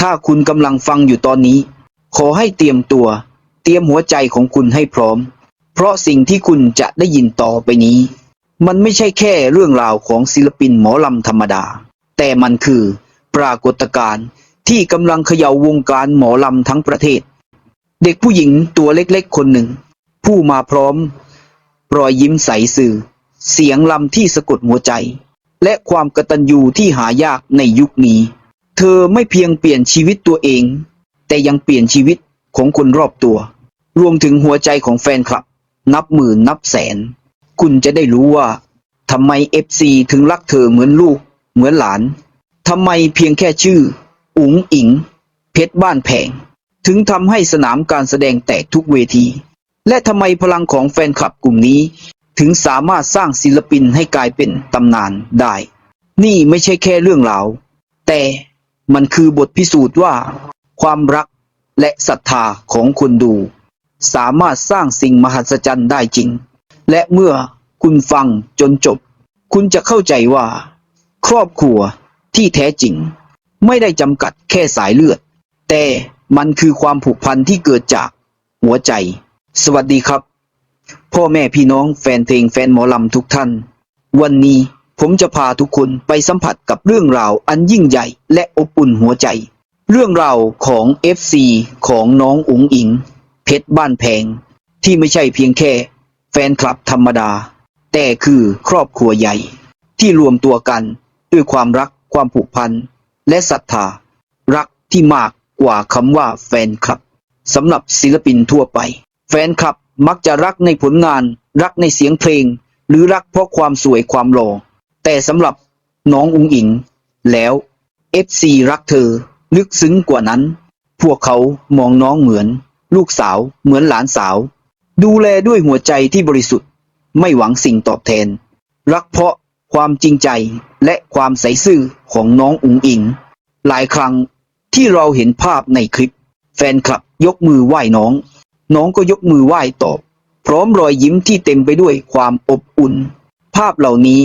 ถ้าคุณกำลังฟังอยู่ตอนนี้ขอให้เตรียมหัวใจของคุณให้พร้อมเพราะสิ่งที่คุณจะได้ยินต่อไปนี้มันไม่ใช่แค่เรื่องราวของศิลปินหมอลำธรรมดาแต่มันคือปรากฏการณ์ที่กำลังเขย่าวงการหมอลำทั้งประเทศเด็กผู้หญิงตัวเล็กๆคนหนึ่งผู้มาพร้อมรอยยิ้มใสซื่อเสียงลำที่สะกดหัวใจและความกตัญญูที่หายากในยุคนี้เธอไม่เพียงเปลี่ยนชีวิตตัวเองแต่ยังเปลี่ยนชีวิตของคนรอบตัวรวมถึงหัวใจของแฟนคลับนับหมื่นนับแสนคุณจะได้รู้ว่าทำไม FC ถึงรักเธอเหมือนลูกเหมือนหลานทำไมเพียงแค่ชื่ออุ๋งอิ๋งเพชรบ้านแพงถึงทำให้สนามการแสดงแตกทุกเวทีและทำไมพลังของแฟนคลับกลุ่มนี้ถึงสามารถสร้างศิลปินให้กลายเป็นตำนานได้นี่ไม่ใช่แค่เรื่องราวแต่มันคือบทพิสูจน์ว่าความรักและศรัทธาของคนดูสามารถสร้างสิ่งมหัศจรรย์ได้จริงและเมื่อคุณฟังจนจบคุณจะเข้าใจว่าครอบครัวที่แท้จริงไม่ได้จำกัดแค่สายเลือดแต่มันคือความผูกพันที่เกิดจากหัวใจสวัสดีครับพ่อแม่พี่น้องแฟนเพลงแฟนหมอลำทุกท่านวันนี้ผมจะพาทุกคนไปสัมผัสกับเรื่องราวอันยิ่งใหญ่และอบอุ่นหัวใจเรื่องราวของ FC ของน้องอุ๋งอิ๋งเพชรบ้านแพงที่ไม่ใช่เพียงแค่แฟนคลับธรรมดาแต่คือครอบครัวใหญ่ที่รวมตัวกันด้วยความรักความผูกพันและศรัทธารักที่มากกว่าคำว่าแฟนคลับสำหรับศิลปินทั่วไปแฟนคลับมักจะรักในผลงานรักในเสียงเพลงหรือรักเพราะความสวยความหล่อแต่สำหรับน้องอุ๋งอิ๋งแล้ว FC รักเธอลึกซึ้งกว่านั้นพวกเขามองน้องเหมือนลูกสาวเหมือนหลานสาวดูแลด้วยหัวใจที่บริสุทธิ์ไม่หวังสิ่งตอบแทนรักเพราะความจริงใจและความใสซื่อของน้องอุ๋งอิ๋งหลายครั้งที่เราเห็นภาพในคลิปแฟนคลับยกมือไหว้น้องก็ยกมือไหว้ตอบพร้อมรอยยิ้มที่เต็มไปด้วยความอบอุ่นภาพเหล่านี้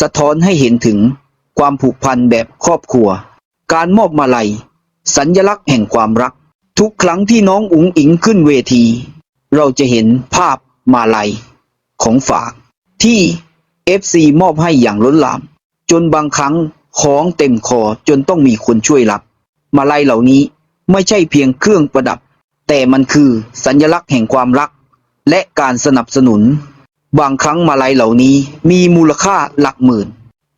สะท้อนให้เห็นถึงความผูกพันแบบครอบครัวการมอบมาลัยสัญลักษณ์แห่งความรักทุกครั้งที่น้องอุ๋งอิ๋งขึ้นเวทีเราจะเห็นภาพมาลัยของฝากที่ FC มอบให้อย่างล้นหลามจนบางครั้งของเต็มคอจนต้องมีคนช่วยรับมาลัยเหล่านี้ไม่ใช่เพียงเครื่องประดับแต่มันคือสัญลักษณ์แห่งความรักและการสนับสนุนบางครั้งมาลัยเหล่านี้มีมูลค่าหลักหมื่น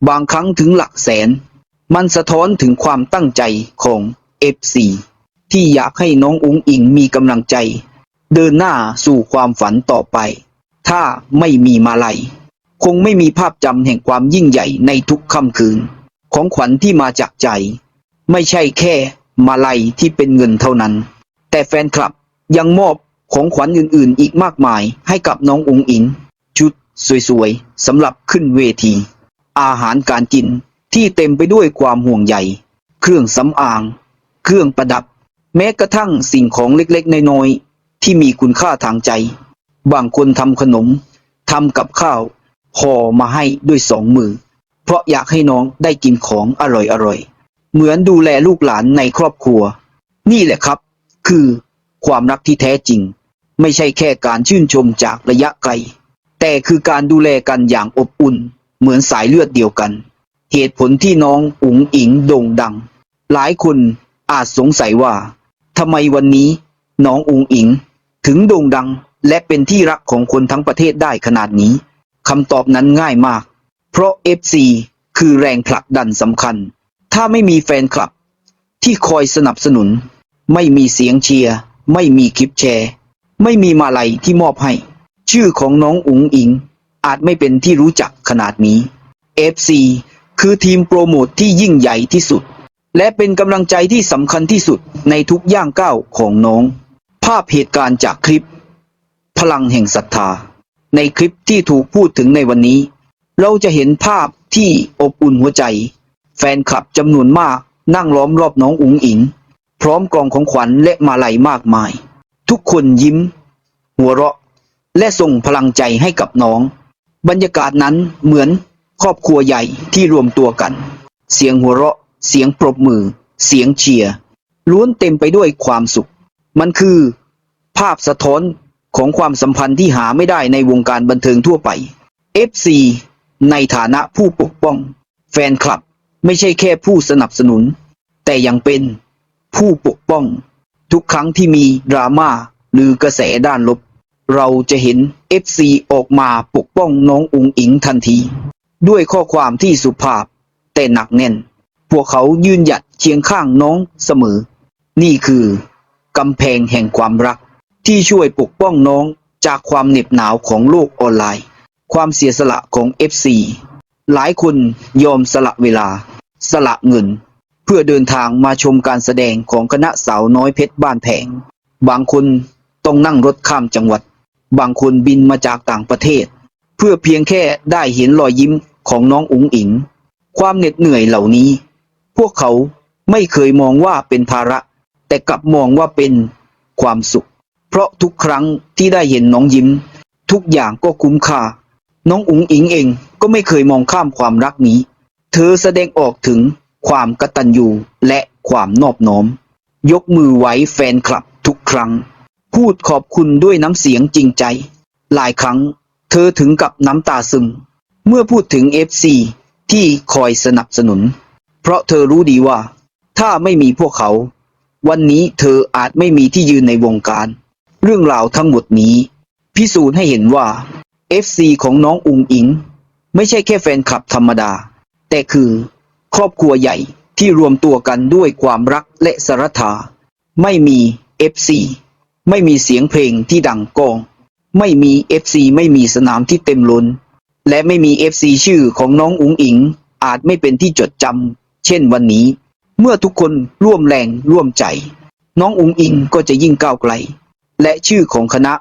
บางครั้งถึงหลักแสนมันสะท้อนถึงความตั้งใจของ FC ที่อยากให้น้องอุ๋งอิ๋งมีกำลังใจเดินหน้าสู่ความฝันต่อไปถ้าไม่มีมาลัยคงไม่มีภาพจำแห่งความยิ่งใหญ่ในทุกค่ำคืนของขวัญที่มาจากใจไม่ใช่แค่มาลัยที่เป็นเงินเท่านั้นแต่แฟนคลับยังมอบของขวัญอื่นๆอีกมากมายให้กับน้องอุ๋งอิ๋งชุดสวยๆสำหรับขึ้นเวทีอาหารการกินที่เต็มไปด้วยความห่วงใยเครื่องสำอางเครื่องประดับแม้กระทั่งสิ่งของเล็กๆน้อยๆที่มีคุณค่าทางใจบางคนทำขนมทำกับข้าวห่อมาให้ด้วยสองมือเพราะอยากให้น้องได้กินของอร่อยๆเหมือนดูแลลูกหลานในครอบครัวนี่แหละครับคือความรักที่แท้จริงไม่ใช่แค่การชื่นชมจากระยะไกลแต่คือการดูแลกันอย่างอบอุ่นเหมือนสายเลือดเดียวกันเหตุผลที่น้องอุ๋งอิ๋งโด่งดังหลายคนอาจสงสัยว่าทำไมวันนี้น้องอุ๋งอิ๋งถึงโด่งดังและเป็นที่รักของคนทั้งประเทศได้ขนาดนี้คำตอบนั้นง่ายมากเพราะ FC คือแรงผลักดันสำคัญถ้าไม่มีแฟนคลับที่คอยสนับสนุนไม่มีเสียงเชียร์ไม่มีคลิปแชร์ไม่มีมาลัยที่มอบให้ชื่อของน้องอุ๋งอิ๋งอาจไม่เป็นที่รู้จักขนาดนี้ FC คือทีมโปรโมทที่ยิ่งใหญ่ที่สุดและเป็นกำลังใจที่สำคัญที่สุดในทุกย่างก้าวของน้องภาพเหตุการณ์จากคลิปพลังแห่งศรัทธาในคลิปที่ถูกพูดถึงในวันนี้เราจะเห็นภาพที่อบอุ่นหัวใจแฟนคลับจำนวนมากนั่งล้อมรอบน้องอุ๋งอิ๋งพร้อมกล่องของขวัญและมาลัยมากมายทุกคนยิ้มหัวเราะและส่งพลังใจให้กับน้องบรรยากาศนั้นเหมือนครอบครัวใหญ่ที่รวมตัวกันเสียงหัวเราะเสียงปรบมือเสียงเชียร์ ล้วนเต็มไปด้วยความสุขมันคือภาพสะท้อนของความสัมพันธ์ที่หาไม่ได้ในวงการบันเทิงทั่วไป FC ในฐานะผู้ปกป้องแฟนคลับไม่ใช่แค่ผู้สนับสนุนแต่ยังเป็นผู้ปกป้องทุกครั้งที่มีดราม่าหรือกระแสด้านลบเราจะเห็น FC ออกมาปกป้องน้องอุ๋งอิ๋งทันทีด้วยข้อความที่สุภาพแต่หนักแน่นพวกเขายืนหยัดเคียงข้างน้องเสมอนี่คือกำแพงแห่งความรักที่ช่วยปกป้องน้องจากความเหน็บหนาวของโลกออนไลน์ความเสียสละของ FC หลายคนยอมสละเวลาสละเงินเพื่อเดินทางมาชมการแสดงของคณะสาวน้อยเพชรบ้านแพงบางคนต้องนั่งรถข้ามจังหวัดบางคนบินมาจากต่างประเทศเพื่อเพียงแค่ได้เห็นรอยยิ้มของน้องอุ๋งอิ๋งความเหน็ดเหนื่อยเหล่านี้พวกเขาไม่เคยมองว่าเป็นภาระแต่กลับมองว่าเป็นความสุขเพราะทุกครั้งที่ได้เห็นน้องยิ้มทุกอย่างก็คุ้มค่าน้องอุ๋งอิ๋งเองก็ไม่เคยมองข้ามความรักนี้เธอแสดงออกถึงความกตัญญูและความนอบน้อมยกมือไหว้แฟนคลับทุกครั้งพูดขอบคุณด้วยน้ำเสียงจริงใจหลายครั้งเธอถึงกับน้ำตาซึมเมื่อพูดถึง FC ที่คอยสนับสนุนเพราะเธอรู้ดีว่าถ้าไม่มีพวกเขาวันนี้เธออาจไม่มีที่ยืนในวงการเรื่องราวทั้งหมดนี้พิสูจน์ให้เห็นว่า FC ของน้องอุ๋งอิ๋งไม่ใช่แค่แฟนคลับธรรมดาแต่คือครอบครัวใหญ่ที่รวมตัวกันด้วยความรักและศรัทธาไม่มี FC ไม่มีเสียงเพลงที่ดังก้องไม่มี FC ไม่มีสนามที่เต็มล้นและไม่มี FC ชื่อของน้องอุ๋งอิ๋งอาจไม่เป็นที่จดจำเช่นวันนี้เมื่อทุกคนร่วมแรงร่วมใจน้องอุ๋งอิ๋งก็จะยิ่งก้าวไกลและชื่อของคณะ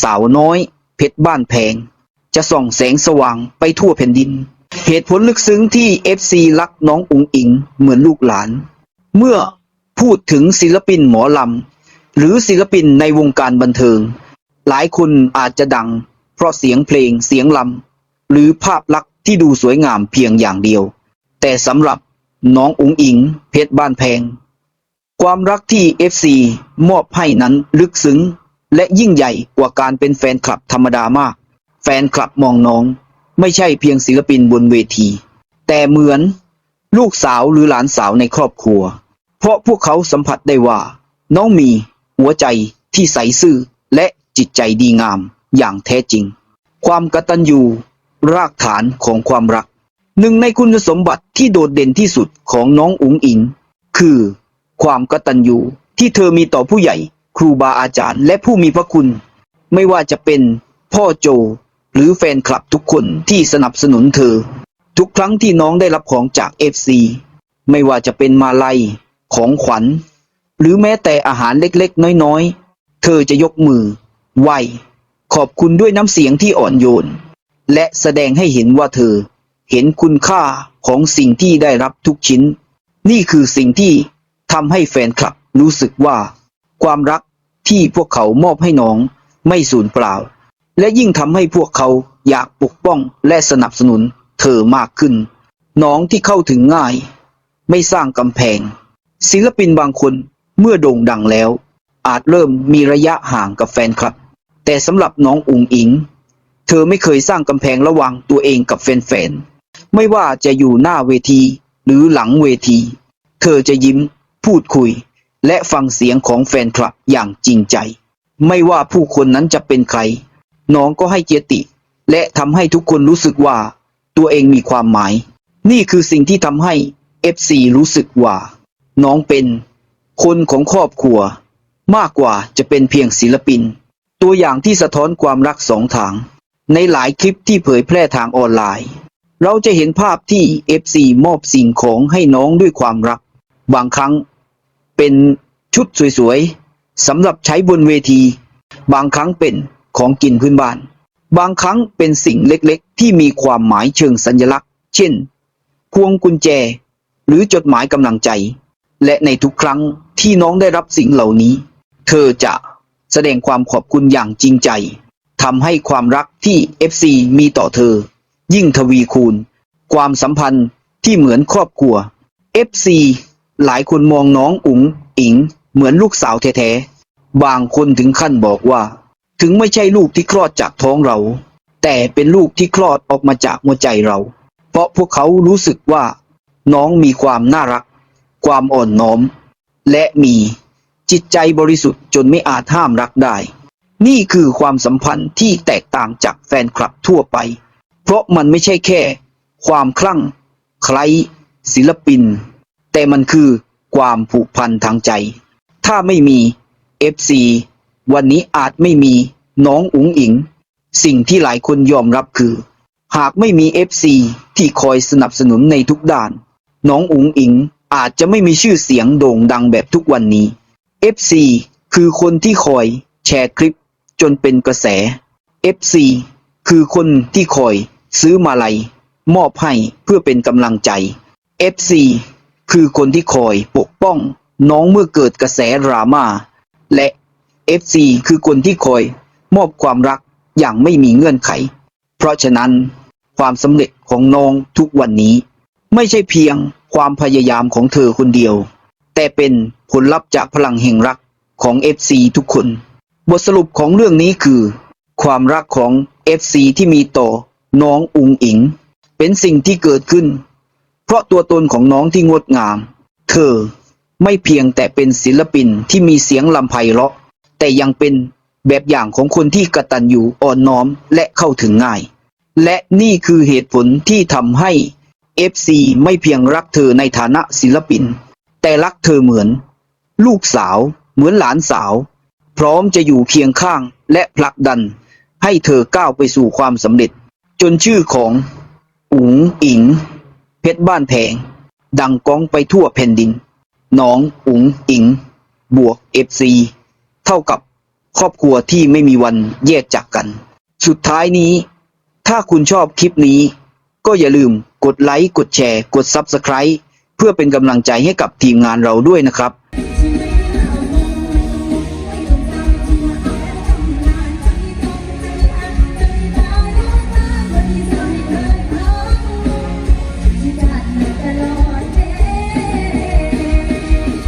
สาวน้อยเพชรบ้านแพงจะส่องแสงสว่างไปทั่วแผ่นดินเหตุผลลึกซึ้งที่ FC รักน้องอุ๋งอิ๋งเหมือนลูกหลานเมื่อพูดถึงศิลปินหมอลำหรือศิลปินในวงการบันเทิงหลายคนอาจจะดังเพราะเสียงเพลงเสียงลำหรือภาพลักษณ์ที่ดูสวยงามเพียงอย่างเดียวแต่สำหรับน้องอุ๋งอิ๋งเพชรบ้านแพงความรักที่ FC มอบให้นั้นลึกซึ้งและยิ่งใหญ่กว่าการเป็นแฟนคลับธรรมดามากแฟนคลับมองน้องไม่ใช่เพียงศิลปินบนเวทีแต่เหมือนลูกสาวหรือหลานสาวในครอบครัวเพราะพวกเขาสัมผัสได้ว่าน้องมีหัวใจที่ใสซื่อและจิตใจดีงามอย่างแท้จริงความกตัญญูรากฐานของความรักหนึ่งในคุณสมบัติที่โดดเด่นที่สุดของน้องอุ๋งอิ๋งคือความกตัญญูที่เธอมีต่อผู้ใหญ่ครูบาอาจารย์และผู้มีพระคุณไม่ว่าจะเป็นพ่อโจหรือแฟนคลับทุกคนที่สนับสนุนเธอทุกครั้งที่น้องได้รับของจาก FC ไม่ว่าจะเป็นมาลัยของขวัญหรือแม้แต่อาหารเล็กๆน้อยๆเธอจะยกมือไหว้ขอบคุณด้วยน้ำเสียงที่อ่อนโยนและแสดงให้เห็นว่าเธอเห็นคุณค่าของสิ่งที่ได้รับทุกชิ้นนี่คือสิ่งที่ทำให้แฟนคลับรู้สึกว่าความรักที่พวกเขามอบให้น้องไม่สูญเปล่าและยิ่งทำให้พวกเขาอยากปกป้องและสนับสนุนเธอมากขึ้นน้องที่เข้าถึงง่ายไม่สร้างกำแพงศิลปินบางคนเมื่อโด่งดังแล้วอาจเริ่มมีระยะห่างกับแฟนคลับแต่สำหรับน้องอุ๋งอิ๋งเธอไม่เคยสร้างกำแพงระหว่างตัวเองกับแฟนๆไม่ว่าจะอยู่หน้าเวทีหรือหลังเวทีเธอจะยิ้มพูดคุยและฟังเสียงของแฟนคลับอย่างจริงใจไม่ว่าผู้คนนั้นจะเป็นใครน้องก็ให้เกียรติและทำให้ทุกคนรู้สึกว่าตัวเองมีความหมายนี่คือสิ่งที่ทำให้ FC รู้สึกว่าน้องเป็นคนของครอบครัวมากกว่าจะเป็นเพียงศิลปินตัวอย่างที่สะท้อนความรักสองทางในหลายคลิปที่เผยแพร่ทางออนไลน์เราจะเห็นภาพที่ FC มอบสิ่งของให้น้องด้วยความรักบางครั้งเป็นชุดสวยๆสำหรับใช้บนเวทีบางครั้งเป็นของกินพื้นบ้านบางครั้งเป็นสิ่งเล็กๆที่มีความหมายเชิงสัญลักษณ์เช่นพวงกุญแจหรือจดหมายกำลังใจและในทุกครั้งที่น้องได้รับสิ่งเหล่านี้เธอจะแสดงความขอบคุณอย่างจริงใจทำให้ความรักที่ FC มีต่อเธอยิ่งทวีคูณความสัมพันธ์ที่เหมือนครอบครัว FC หลายคนมองน้องอุ๋ง อิงเหมือนลูกสาวแท้ๆบางคนถึงขั้นบอกว่าถึงไม่ใช่ลูกที่คลอดจากท้องเราแต่เป็นลูกที่คลอดออกมาจากหัวใจเราเพราะพวกเขารู้สึกว่าน้องมีความน่ารักความอ่อนน้อมและมีจิตใจบริสุทธิ์จนไม่อาจห้ามรักได้นี่คือความสัมพันธ์ที่แตกต่างจากแฟนคลับทั่วไปเพราะมันไม่ใช่แค่ความคลั่งไคล้ศิลปินแต่มันคือความผูกพันทางใจถ้าไม่มี FC วันนี้อาจไม่มีน้องอุ๋งอิ๋งสิ่งที่หลายคนยอมรับคือหากไม่มี FC ที่คอยสนับสนุนในทุกด้านน้องอุ๋งอิ๋งอาจจะไม่มีชื่อเสียงโด่งดังแบบทุกวันนี้ FC คือคนที่คอยแชร์คลิปจนเป็นกระแส FC คือคนที่คอยซื้อมาลัยมอบให้เพื่อเป็นกำลังใจ FC คือคนที่คอยปกป้องน้องเมื่อเกิดกระแสดราม่าและ FC คือคนที่คอยมอบความรักอย่างไม่มีเงื่อนไขเพราะฉะนั้นความสำเร็จของน้องทุกวันนี้ไม่ใช่เพียงความพยายามของเธอคนเดียวแต่เป็นผลลัพธ์จากพลังแห่งรักของ FC ทุกคนบทสรุปของเรื่องนี้คือความรักของ FC ที่มีต่อน้องอุ๋งอิ๋งเป็นสิ่งที่เกิดขึ้นเพราะตัวตนของน้องที่งดงามเธอไม่เพียงแต่เป็นศิลปินที่มีเสียงลำไพเราะแต่ยังเป็นแบบอย่างของคนที่กตัญญูอ่อนน้อมและเข้าถึงง่ายและนี่คือเหตุผลที่ทำให้ FC ไม่เพียงรักเธอในฐานะศิลปินแต่รักเธอเหมือนลูกสาวเหมือนหลานสาวพร้อมจะอยู่เคียงข้างและผลักดันให้เธอก้าวไปสู่ความสำเร็จจนชื่อของอุ๋งอิ๋งเพชรบ้านแพงดังก้องไปทั่วแผ่นดินน้องอุ๋งอิ๋งบวก FC เท่ากับครอบครัวที่ไม่มีวันแยกจากกันสุดท้ายนี้ถ้าคุณชอบคลิปนี้ก็อย่าลืมกดไลค์กดแชร์กด Subscribe เพื่อเป็นกำลังใจให้กับทีมงานเราด้วยนะครับ